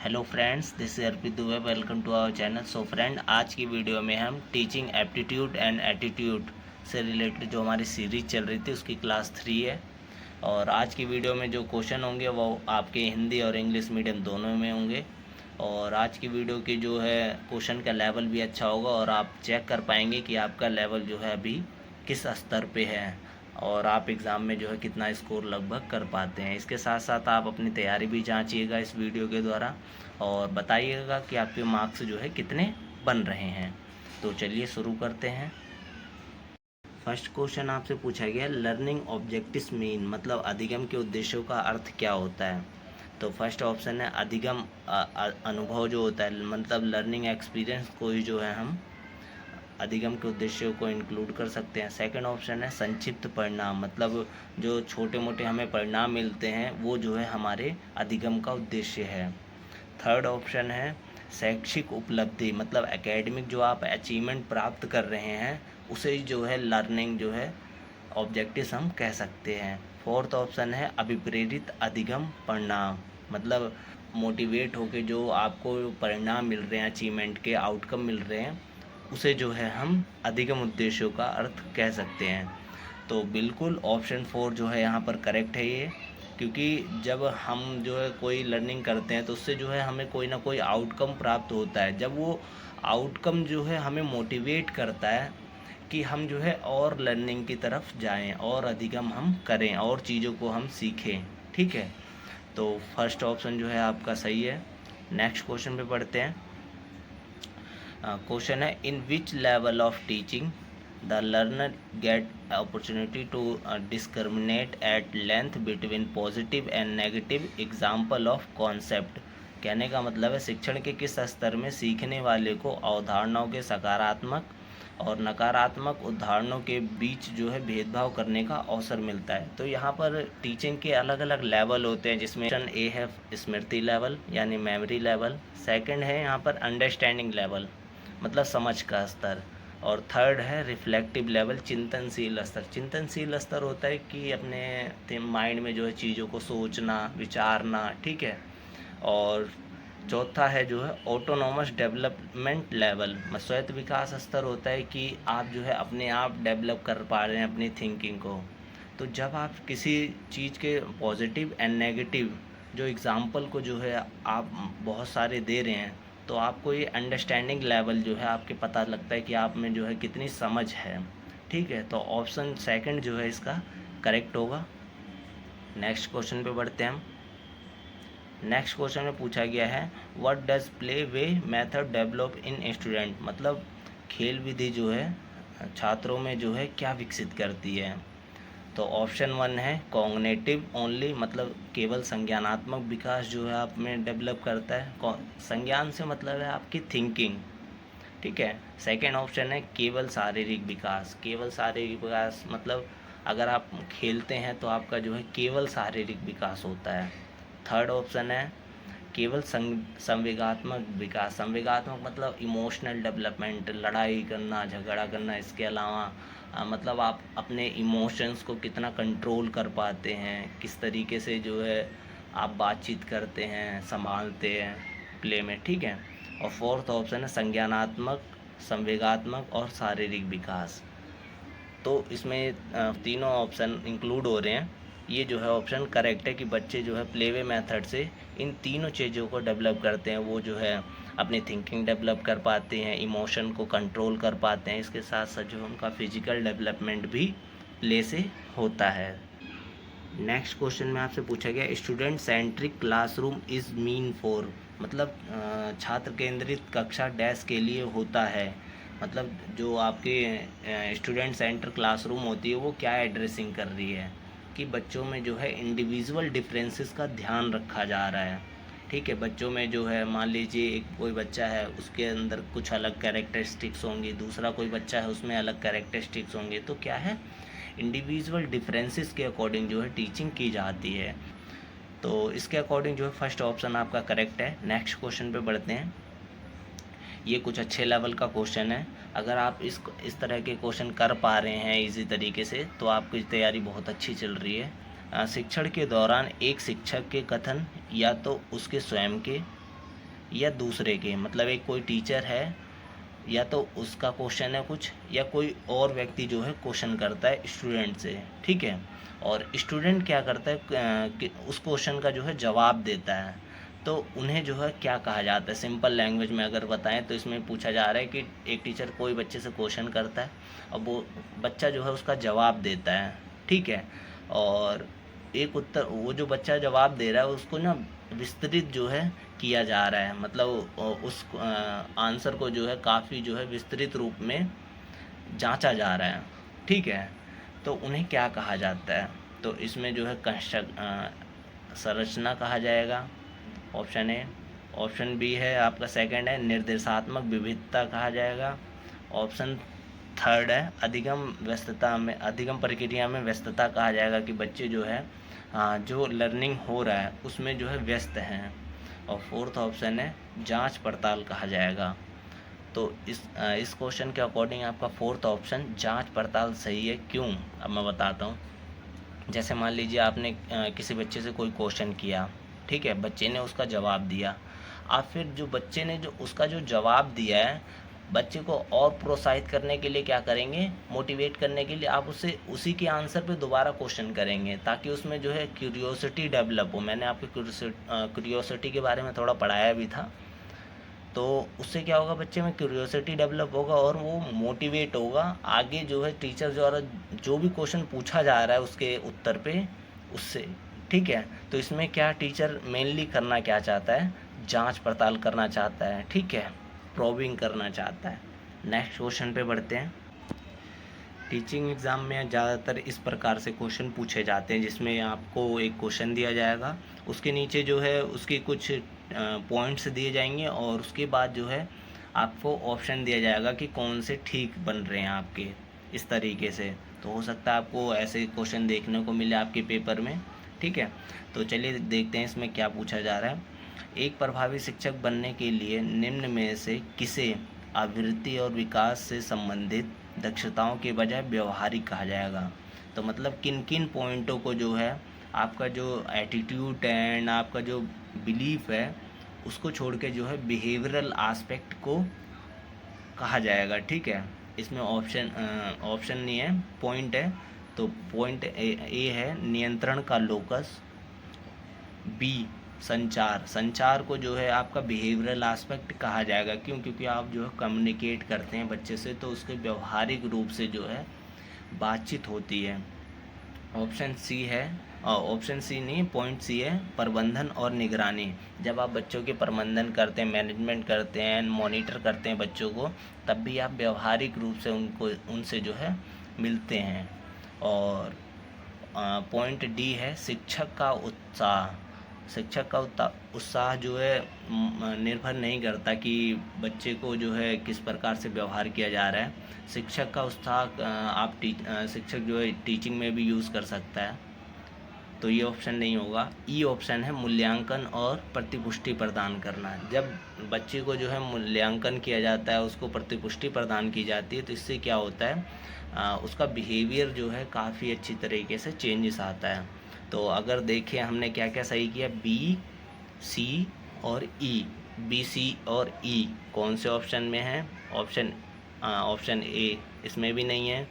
Hello friends, this is Arpit Dubey. Welcome to our channel. So friend, आज की video में हम टीचिंग एप्टीट्यूड एंड एटीट्यूड से रिलेटेड जो हमारी सीरीज चल रही थी उसकी क्लास 3 है। और आज की वीडियो में जो क्वेश्चन होंगे वो आपके हिंदी और इंग्लिश मीडियम दोनों में होंगे। और आज की वीडियो की जो है क्वेश्चन का लेवल भी अच्छा होगा और आप चेक कर पाएंगे कि आपका लेवल जो है अभी किस स्तर पे है और आप एग्ज़ाम में जो है कितना स्कोर लगभग कर पाते हैं। इसके साथ साथ आप अपनी तैयारी भी जांचिएगा इस वीडियो के द्वारा और बताइएगा कि आपके मार्क्स जो है कितने बन रहे हैं। तो चलिए शुरू करते हैं। फर्स्ट क्वेश्चन आपसे पूछा गया, लर्निंग ऑब्जेक्टिव्स मीन मतलब अधिगम के उद्देश्यों का अर्थ क्या होता है। तो फर्स्ट ऑप्शन है अधिगम अनुभव जो होता है, मतलब लर्निंग एक्सपीरियंस को ही जो है हम अधिगम के उद्देश्यों को इंक्लूड कर सकते हैं। सेकंड ऑप्शन है संक्षिप्त परिणाम, मतलब जो छोटे मोटे हमें परिणाम मिलते हैं वो जो है हमारे अधिगम का उद्देश्य है। थर्ड ऑप्शन है शैक्षिक उपलब्धि, मतलब एकेडमिक जो आप अचीवमेंट प्राप्त कर रहे हैं उसे जो है लर्निंग जो है ऑब्जेक्टिव्स हम कह सकते हैं। फोर्थ ऑप्शन है अभिप्रेरित अधिगम परिणाम, मतलब मोटिवेट होके जो आपको परिणाम मिल रहे हैं, अचीवमेंट के आउटकम मिल रहे हैं, उसे जो है हम अधिगम उद्देश्यों का अर्थ कह सकते हैं। तो बिल्कुल ऑप्शन 4 जो है यहाँ पर करेक्ट है ये, क्योंकि जब हम जो है कोई लर्निंग करते हैं तो उससे जो है हमें कोई ना कोई आउटकम प्राप्त होता है। जब वो आउटकम जो है हमें मोटिवेट करता है कि हम जो है और लर्निंग की तरफ जाएं और अधिगम हम करें और चीज़ों को हम सीखें। ठीक है, तो फर्स्ट ऑप्शन जो है आपका सही है। नेक्स्ट क्वेश्चन पे पढ़ते हैं। क्वेश्चन है, in which level of teaching the learner get opportunity to discriminate at length between positive and negative example of concept. कहने का मतलब है शिक्षण के किस स्तर में सीखने वाले को अवधारणाओं के सकारात्मक और नकारात्मक उदाहरणों के बीच जो है भेदभाव करने का अवसर मिलता है। तो यहाँ पर टीचिंग के अलग अलग लेवल होते हैं, जिसमें ए है स्मृति लेवल यानी मेमोरी लेवल, सेकंड है यहाँ पर अंडरस्टैंडिंग लेवल मतलब समझ का स्तर, और थर्ड है रिफ्लेक्टिव लेवल चिंतनशील स्तर। चिंतनशील स्तर होता है कि अपने माइंड में जो है चीज़ों को सोचना विचारना। ठीक है, और चौथा है जो है ऑटोनोमस डेवलपमेंट लेवल, स्वायत्त विकास स्तर होता है कि आप जो है अपने आप डेवलप कर पा रहे हैं अपनी थिंकिंग को। तो जब आप किसी चीज़ के पॉजिटिव एंड नेगेटिव जो एग्ज़ाम्पल को जो है आप बहुत सारे दे रहे हैं तो आपको ये अंडरस्टैंडिंग लेवल जो है आपके पता लगता है कि आप में जो है कितनी समझ है। ठीक है, तो ऑप्शन सेकंड जो है इसका करेक्ट होगा। नेक्स्ट क्वेश्चन पे बढ़ते हैं हम। नेक्स्ट क्वेश्चन में पूछा गया है, what does play way method develop in student, मतलब खेल विधि जो है छात्रों में जो है क्या विकसित करती है। तो ऑप्शन 1 है कॉग्निटिव ओनली, मतलब केवल संज्ञानात्मक विकास जो है आप में डेवलप करता है। संज्ञान से मतलब है आपकी थिंकिंग। ठीक है, सेकंड ऑप्शन है केवल शारीरिक विकास। केवल शारीरिक विकास मतलब अगर आप खेलते हैं तो आपका जो है केवल शारीरिक विकास होता है। थर्ड ऑप्शन है केवल संवेगात्मक विकास। संवेगात्मक मतलब इमोशनल डेवलपमेंट, लड़ाई करना झगड़ा करना। इसके अलावा मतलब आप अपने इमोशंस को कितना कंट्रोल कर पाते हैं, किस तरीके से जो है आप बातचीत करते हैं संभालते हैं प्ले में। ठीक है, और फोर्थ ऑप्शन है संज्ञानात्मक संवेगात्मक और शारीरिक विकास। तो इसमें तीनों ऑप्शन इंक्लूड हो रहे हैं। ये जो है ऑप्शन करेक्ट है कि बच्चे जो है प्लेवे मेथड से इन तीनों चीज़ों को डेवलप करते हैं। वो जो है अपनी थिंकिंग डेवलप कर पाते हैं, इमोशन को कंट्रोल कर पाते हैं, इसके साथ साथ जो उनका फिजिकल डेवलपमेंट भी प्ले से होता है। नेक्स्ट क्वेश्चन में आपसे पूछा गया, student centric classroom is mean for, मतलब छात्र केंद्रित कक्षा डैश के लिए होता है। मतलब जो आपके स्टूडेंट सेंटर क्लासरूम होती है वो क्या एड्रेसिंग कर रही है कि बच्चों में जो है इंडिविजुअल डिफरेंसेस का ध्यान रखा जा रहा है। ठीक है, बच्चों में जो है मान लीजिए एक कोई बच्चा है उसके अंदर कुछ अलग कैरेक्टरिस्टिक्स होंगी, दूसरा कोई बच्चा है उसमें अलग कैरेक्टरिस्टिक्स होंगे, तो क्या है इंडिविजुअल डिफरेंसेस के अकॉर्डिंग जो है टीचिंग की जाती है। तो इसके अकॉर्डिंग जो है फर्स्ट ऑप्शन आपका करेक्ट है। नेक्स्ट क्वेश्चन पे बढ़ते हैं। ये कुछ अच्छे लेवल का क्वेश्चन है। अगर आप इस तरह के क्वेश्चन कर पा रहे हैं इजी तरीके से तो आपकी तैयारी बहुत अच्छी चल रही है। शिक्षण के दौरान एक शिक्षक के कथन या तो उसके स्वयं के या दूसरे के, मतलब एक कोई टीचर है या तो उसका क्वेश्चन है कुछ, या कोई और व्यक्ति जो है क्वेश्चन करता है स्टूडेंट से, ठीक है, और स्टूडेंट क्या करता है कि उस क्वेश्चन का जो है जवाब देता है, तो उन्हें जो है क्या कहा जाता है। सिंपल लैंग्वेज में अगर बताएं तो इसमें पूछा जा रहा है कि एक टीचर कोई बच्चे से क्वेश्चन करता है, अब वो बच्चा जो है उसका जवाब देता है, ठीक है, और एक उत्तर, वो जो बच्चा जवाब दे रहा है उसको ना विस्तृत जो है किया जा रहा है, मतलब उस आंसर को जो है काफ़ी जो है विस्तृत रूप में जांचा जा रहा है, ठीक है, तो उन्हें क्या कहा जाता है। तो इसमें जो है संरचना कहा जाएगा, ऑप्शन ए। ऑप्शन बी है आपका सेकंड है निर्देशात्मक विविधता कहा जाएगा। ऑप्शन थर्ड है अधिगम प्रक्रिया में व्यस्तता कहा जाएगा, कि बच्चे जो है जो लर्निंग हो रहा है उसमें जो है व्यस्त हैं। और फोर्थ ऑप्शन है जांच पड़ताल कहा जाएगा। तो इस क्वेश्चन के अकॉर्डिंग आपका फोर्थ ऑप्शन जांच पड़ताल सही है। क्यों, अब मैं बताता हूँ। जैसे मान लीजिए आपने किसी बच्चे से कोई क्वेश्चन किया, ठीक है, बच्चे ने उसका जवाब दिया, आप फिर जो बच्चे ने जो उसका जो जवाब दिया है, बच्चे को और प्रोत्साहित करने के लिए क्या करेंगे, मोटिवेट करने के लिए आप उससे उसी के आंसर पे दोबारा क्वेश्चन करेंगे, ताकि उसमें जो है क्यूरियोसिटी डेवलप हो। मैंने आपको क्यूरियोसिटी के बारे में थोड़ा पढ़ाया भी था। तो उससे क्या होगा, बच्चे में क्यूरियोसिटी डेवलप होगा और वो मोटिवेट होगा आगे जो है टीचर द्वारा जो भी क्वेश्चन पूछा जा रहा है उसके उत्तर पे उससे, ठीक है। तो इसमें क्या टीचर मेनली करना क्या चाहता है, जांच पड़ताल करना चाहता है, ठीक है, प्रोबिंग करना चाहता है। नेक्स्ट क्वेश्चन पे बढ़ते हैं। टीचिंग एग्ज़ाम में ज़्यादातर इस प्रकार से क्वेश्चन पूछे जाते हैं, जिसमें आपको एक क्वेश्चन दिया जाएगा, उसके नीचे जो है उसके कुछ पॉइंट्स दिए जाएंगे, और उसके बाद जो है आपको ऑप्शन दिया जाएगा कि कौन से ठीक बन रहे हैं आपके, इस तरीके से। तो हो सकता है आपको ऐसे क्वेश्चन देखने को मिले आपके पेपर में, ठीक है। तो चलिए देखते हैं इसमें क्या पूछा जा रहा है। एक प्रभावी शिक्षक बनने के लिए निम्न में से किसे आवृत्ति और विकास से संबंधित दक्षताओं के बजाय व्यवहारिक कहा जाएगा। तो मतलब किन किन पॉइंटों को जो है आपका जो एटीट्यूड एंड आपका जो बिलीफ है उसको छोड़ के जो है बिहेवियरल एस्पेक्ट को कहा जाएगा, ठीक है। इसमें ऑप्शन नहीं है, पॉइंट है। तो पॉइंट ए है नियंत्रण का लोकस। बी संचार को जो है आपका बिहेवियरल एस्पेक्ट कहा जाएगा। क्यों, क्योंकि आप जो है कम्युनिकेट करते हैं बच्चे से, तो उसके व्यवहारिक रूप से जो है बातचीत होती है। ऑप्शन सी नहीं, पॉइंट सी है प्रबंधन और निगरानी। जब आप बच्चों के प्रबंधन करते हैं, मैनेजमेंट करते हैं, मॉनिटर करते हैं बच्चों को, तब भी आप व्यवहारिक रूप से उनसे जो है मिलते हैं। और पॉइंट डी है शिक्षक का उत्साह जो है निर्भर नहीं करता कि बच्चे को जो है किस प्रकार से व्यवहार किया जा रहा है। शिक्षक का उत्साह शिक्षक जो है टीचिंग में भी यूज़ कर सकता है। तो ये ऑप्शन नहीं होगा। ई ऑप्शन है मूल्यांकन और प्रतिपुष्टि प्रदान करना। जब बच्चे को जो है मूल्यांकन किया जाता है, उसको प्रतिपुष्टि प्रदान की जाती है, तो इससे क्या होता है, उसका बिहेवियर जो है काफ़ी अच्छी तरीके से चेंजेस आता है। तो अगर देखें हमने क्या क्या सही किया, बी, सी और ई। बी, सी और ई कौन से ऑप्शन में है? ऑप्शन ए इसमें भी नहीं है।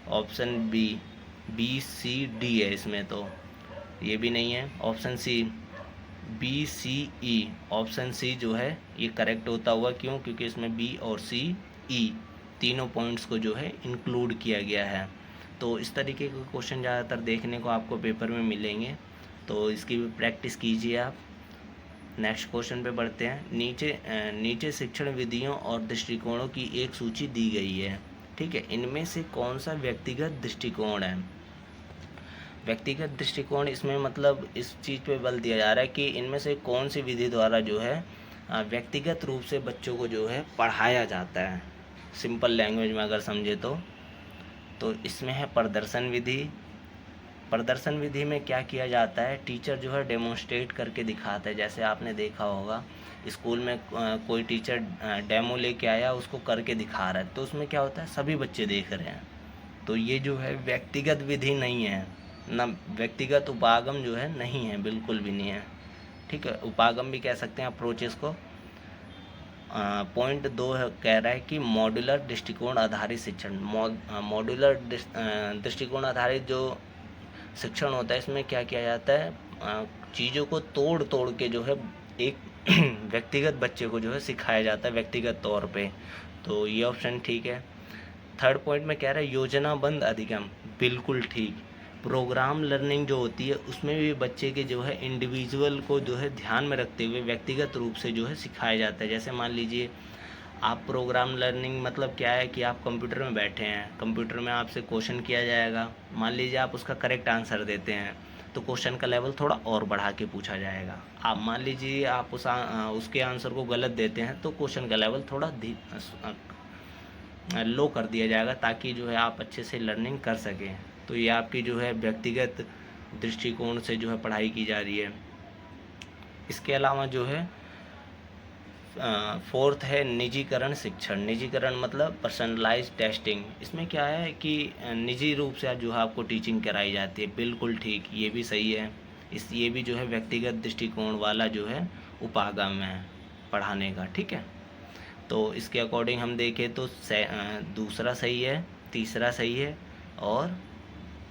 ऑप्शन बी सी डी है इसमें, तो ये भी नहीं है। ऑप्शन सी बी सी ई, ऑप्शन सी जो है ये करेक्ट होता हुआ। क्यों? क्योंकि इसमें बी और सी ई तीनों पॉइंट्स को जो है इंक्लूड किया गया है। तो इस तरीके के क्वेश्चन ज़्यादातर देखने को आपको पेपर में मिलेंगे, तो इसकी भी प्रैक्टिस कीजिए आप। नेक्स्ट क्वेश्चन पे बढ़ते हैं। नीचे शिक्षण विधियों और दृष्टिकोणों की एक सूची दी गई है, ठीक है। इनमें से कौन सा व्यक्तिगत दृष्टिकोण है? व्यक्तिगत दृष्टिकोण, इसमें मतलब इस चीज़ पे बल दिया जा रहा है कि इनमें से कौन सी विधि द्वारा जो है व्यक्तिगत रूप से बच्चों को जो है पढ़ाया जाता है। सिंपल लैंग्वेज में अगर समझे तो इसमें है प्रदर्शन विधि। प्रदर्शन विधि में क्या किया जाता है, टीचर जो है डेमोन्स्ट्रेट करके दिखाता है। जैसे आपने देखा होगा स्कूल में कोई टीचर डेमो लेके आया, उसको करके दिखा रहा है, तो उसमें क्या होता है, सभी बच्चे देख रहे हैं। तो ये जो है व्यक्तिगत विधि नहीं है, ना व्यक्तिगत उपागम जो है नहीं है, बिल्कुल भी नहीं है, ठीक है, उपागम भी कह सकते हैं अप्रोचेस को। पॉइंट 2 कह रहा है कि मॉड्यूलर दृष्टिकोण आधारित शिक्षण। मॉड्यूलर दृष्टिकोण आधारित जो शिक्षण होता है, इसमें क्या किया जाता है, चीज़ों को तोड़ तोड़ के जो है एक व्यक्तिगत बच्चे को जो है सिखाया जाता है व्यक्तिगत तौर पे। तो ये ऑप्शन ठीक है। थर्ड पॉइंट में कह रहा है योजनाबद्ध अधिगम, बिल्कुल ठीक। प्रोग्राम लर्निंग जो होती है उसमें भी बच्चे के जो है इंडिविजुअल को जो है ध्यान में रखते हुए व्यक्तिगत रूप से जो है सिखाया जाता है। जैसे मान लीजिए आप प्रोग्राम लर्निंग मतलब क्या है कि आप कंप्यूटर में बैठे हैं, कंप्यूटर में आपसे क्वेश्चन किया जाएगा, मान लीजिए आप उसका करेक्ट आंसर देते हैं तो क्वेश्चन का लेवल थोड़ा और बढ़ा के पूछा जाएगा। आप मान लीजिए आप उसके आंसर को गलत देते हैं तो क्वेश्चन का लेवल थोड़ा लो कर दिया जाएगा, ताकि जो है आप अच्छे से लर्निंग कर सकें। तो ये आपकी जो है व्यक्तिगत दृष्टिकोण से जो है पढ़ाई की जा रही है। इसके अलावा जो है फोर्थ है निजीकरण शिक्षण। निजीकरण मतलब पर्सनलाइज टेस्टिंग। इसमें क्या है कि निजी रूप से जो है आपको टीचिंग कराई जाती है, बिल्कुल ठीक, ये भी सही है। ये भी जो है व्यक्तिगत दृष्टिकोण वाला जो है उपागम है पढ़ाने का, ठीक है। तो इसके अकॉर्डिंग हम देखें तो दूसरा सही है, तीसरा सही है और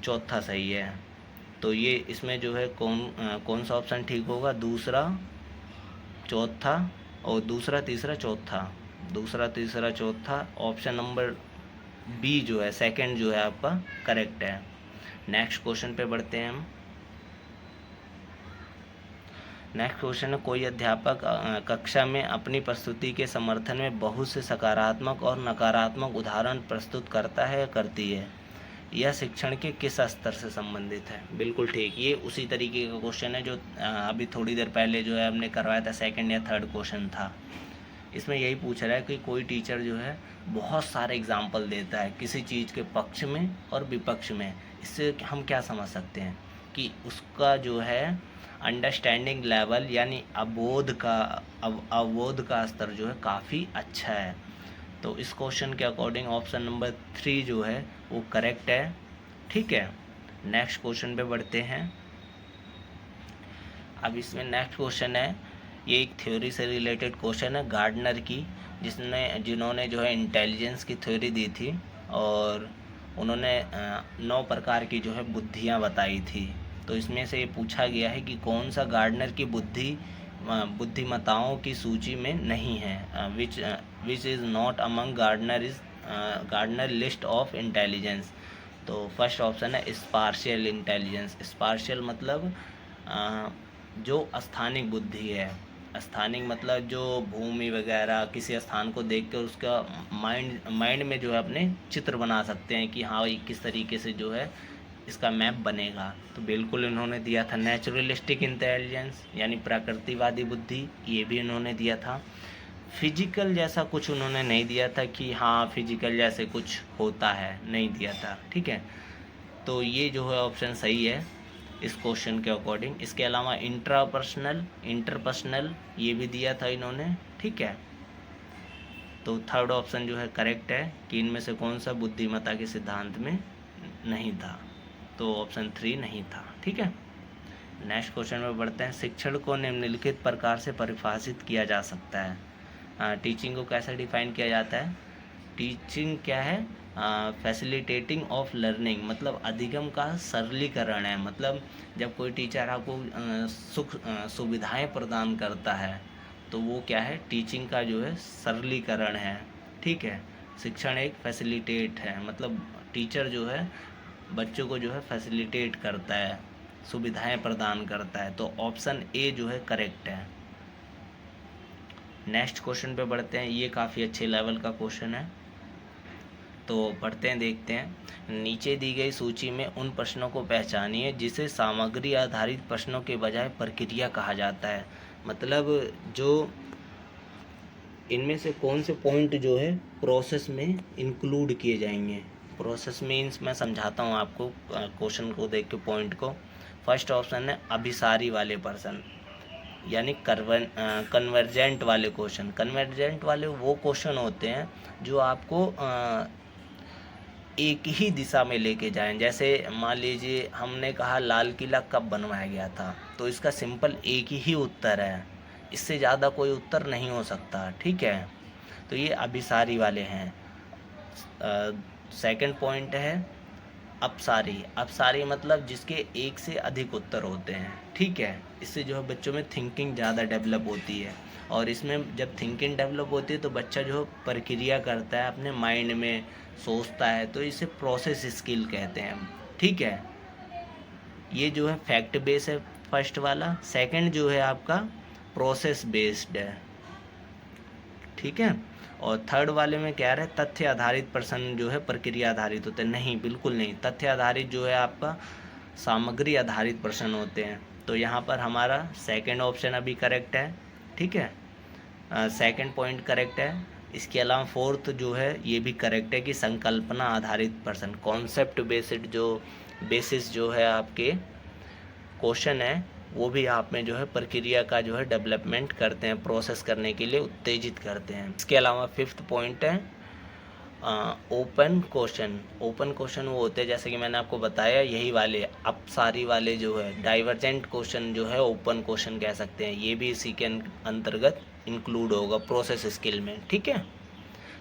चौथा सही है। तो ये इसमें जो है कौन सा ऑप्शन ठीक होगा, दूसरा, चौथा और दूसरा तीसरा चौथा ऑप्शन नंबर बी जो है सेकंड जो है आपका करेक्ट है। नेक्स्ट क्वेश्चन पे बढ़ते हैं हम। नेक्स्ट क्वेश्चन है कोई अध्यापक कक्षा में अपनी प्रस्तुति के समर्थन में बहुत से सकारात्मक और नकारात्मक उदाहरण प्रस्तुत करता है या करती है, यह शिक्षण के किस स्तर से संबंधित है। बिल्कुल ठीक, ये उसी तरीके का क्वेश्चन है जो अभी थोड़ी देर पहले जो है हमने करवाया था, सेकंड या थर्ड क्वेश्चन था। इसमें यही पूछ रहा है कि कोई टीचर जो है बहुत सारे एग्जाम्पल देता है किसी चीज़ के पक्ष में और विपक्ष में। इससे हम क्या समझ सकते हैं कि उसका जो है अंडरस्टैंडिंग लेवल यानी अवबोध का स्तर जो है काफ़ी अच्छा है। तो इस क्वेश्चन के अकॉर्डिंग ऑप्शन नंबर 3 जो है वो करेक्ट है, ठीक है। नेक्स्ट क्वेश्चन पे बढ़ते हैं। अब इसमें नेक्स्ट क्वेश्चन है, ये एक थ्योरी से रिलेटेड क्वेश्चन है गार्डनर की, जिन्होंने जो है इंटेलिजेंस की थ्योरी दी थी और उन्होंने 9 प्रकार की जो है बुद्धियाँ बताई थी। तो इसमें से ये पूछा गया है कि कौन सा गार्डनर की बुद्धिमत्ताओं की सूची में नहीं है, which is not among Gardner list of intelligence. तो फर्स्ट ऑप्शन है स्पार्शियल इंटेलिजेंस। स्पार्शियल मतलब जो स्थानिक बुद्धि है। स्थानिक मतलब जो भूमि वगैरह किसी स्थान को देख कर उसका माइंड में जो है अपने चित्र बना सकते हैं कि हाँ ये किस तरीके से जो है इसका मैप बनेगा। तो बिल्कुल इन्होंने दिया था नेचुरलिस्टिक इंटेलिजेंस यानी प्रकृतिवादी बुद्धि, ये भी इन्होंने दिया था। फिजिकल जैसा कुछ उन्होंने नहीं दिया था कि हाँ फिजिकल जैसे कुछ होता है, नहीं दिया था, ठीक है। तो ये जो है ऑप्शन सही है इस क्वेश्चन के अकॉर्डिंग। इसके अलावा इंटरपर्सनल ये भी दिया था इन्होंने, ठीक है। तो थर्ड ऑप्शन जो है करेक्ट है कि इनमें से कौन सा बुद्धिमत्ता के सिद्धांत में नहीं था। तो ऑप्शन 3 नहीं था, ठीक है। नेक्स्ट क्वेश्चन में बढ़ते हैं। शिक्षण को निम्नलिखित प्रकार से परिभाषित किया जा सकता है। टीचिंग को कैसे डिफाइन किया जाता है। टीचिंग क्या है, फैसिलिटेटिंग ऑफ लर्निंग मतलब अधिगम का सरलीकरण है। मतलब जब कोई टीचर आपको सुविधाएं प्रदान करता है तो वो क्या है, टीचिंग का जो है सरलीकरण है, ठीक है। शिक्षण एक फैसिलिटेट है, मतलब टीचर जो है बच्चों को जो है फैसिलिटेट करता है, सुविधाएं प्रदान करता है। तो ऑप्शन ए जो है करेक्ट है। नेक्स्ट क्वेश्चन पे बढ़ते हैं। ये काफ़ी अच्छे लेवल का क्वेश्चन है, तो पढ़ते हैं, देखते हैं। नीचे दी गई सूची में उन प्रश्नों को पहचानिए जिसे सामग्री आधारित प्रश्नों के बजाय प्रक्रिया कहा जाता है। मतलब जो इनमें से कौन से पॉइंट जो है प्रोसेस में इंक्लूड किए जाएंगे। प्रोसेस मीन्स मैं समझाता हूँ आपको क्वेश्चन को देख के पॉइंट को। फर्स्ट ऑप्शन है अभिसारी वाले प्रश्न यानी कन्वर्जेंट वाले क्वेश्चन। कन्वर्जेंट वाले वो क्वेश्चन होते हैं जो आपको एक ही दिशा में लेके जाएं। जैसे मान लीजिए हमने कहा लाल किला कब बनवाया गया था, तो इसका सिंपल एक ही उत्तर है, इससे ज़्यादा कोई उत्तर नहीं हो सकता। ठीक है, तो ये अभिसारी वाले हैं। सेकंड पॉइंट है अपसारी। अपसारी मतलब जिसके एक से अधिक उत्तर होते हैं। ठीक है, इससे जो है बच्चों में थिंकिंग ज़्यादा डेवलप होती है, और इसमें जब थिंकिंग डेवलप होती है तो बच्चा जो प्रक्रिया करता है, अपने माइंड में सोचता है, तो इसे प्रोसेस स्किल कहते हैं। ठीक है, ये जो है फैक्ट बेस है फर्स्ट वाला। सेकंड जो है आपका प्रोसेस बेस्ड है। ठीक है, और थर्ड वाले में क्या है, तथ्य आधारित प्रश्न जो है प्रक्रिया आधारित होते हैं। नहीं, बिल्कुल नहीं, तथ्य आधारित जो है आपका सामग्री आधारित प्रश्न होते हैं। तो यहाँ पर हमारा सेकंड ऑप्शन अभी करेक्ट है। ठीक है, सेकंड पॉइंट करेक्ट है। इसके अलावा फोर्थ जो है ये भी करेक्ट है कि संकल्पना आधारित प्रश्न, कॉन्सेप्ट बेस्ड जो बेसिस जो है आपके क्वेश्चन है, वो भी आप में जो है प्रक्रिया का जो है डेवलपमेंट करते हैं, प्रोसेस करने के लिए उत्तेजित करते हैं। इसके अलावा फिफ्थ पॉइंट है ओपन क्वेश्चन। ओपन क्वेश्चन वो होते हैं, जैसे कि मैंने आपको बताया, यही वाले अपसारी वाले जो है डाइवर्जेंट क्वेश्चन जो है ओपन क्वेश्चन कह सकते हैं। ये भी इसी के अंतर्गत इंक्लूड होगा प्रोसेस स्किल में। ठीक है,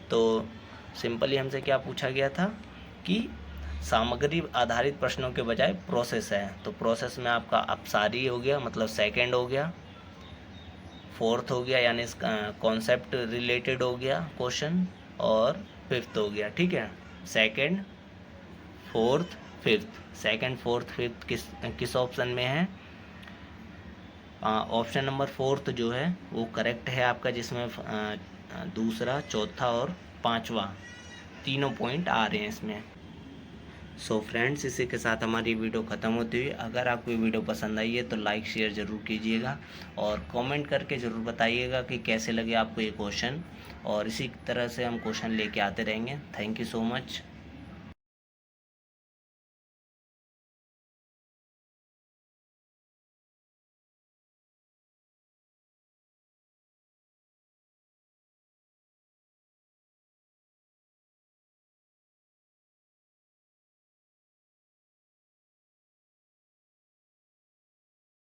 तो सिंपली हमसे क्या पूछा गया था कि सामग्री आधारित प्रश्नों के बजाय प्रोसेस है, तो प्रोसेस में आपका अपसारी हो गया, मतलब सेकंड हो गया। फोर्थ हो गया यानी कॉन्सेप्ट रिलेटेड हो गया क्वेश्चन, और फिफ्थ हो गया। ठीक है, second, fourth, fifth. Second, fourth, fifth किस ऑप्शन में है? ऑप्शन नंबर फोर्थ जो है वो करेक्ट है आपका, जिसमें दूसरा, चौथा और पांचवा तीनों पॉइंट आ रहे हैं इसमें। सो फ्रेंड्स, इसी के साथ हमारी वीडियो ख़त्म होती हुई। अगर आपको वीडियो पसंद आई है तो लाइक शेयर ज़रूर कीजिएगा, और कमेंट करके ज़रूर बताइएगा कि कैसे लगे आपको ये क्वेश्चन, और इसी तरह से हम क्वेश्चन लेके आते रहेंगे। Thank you so much.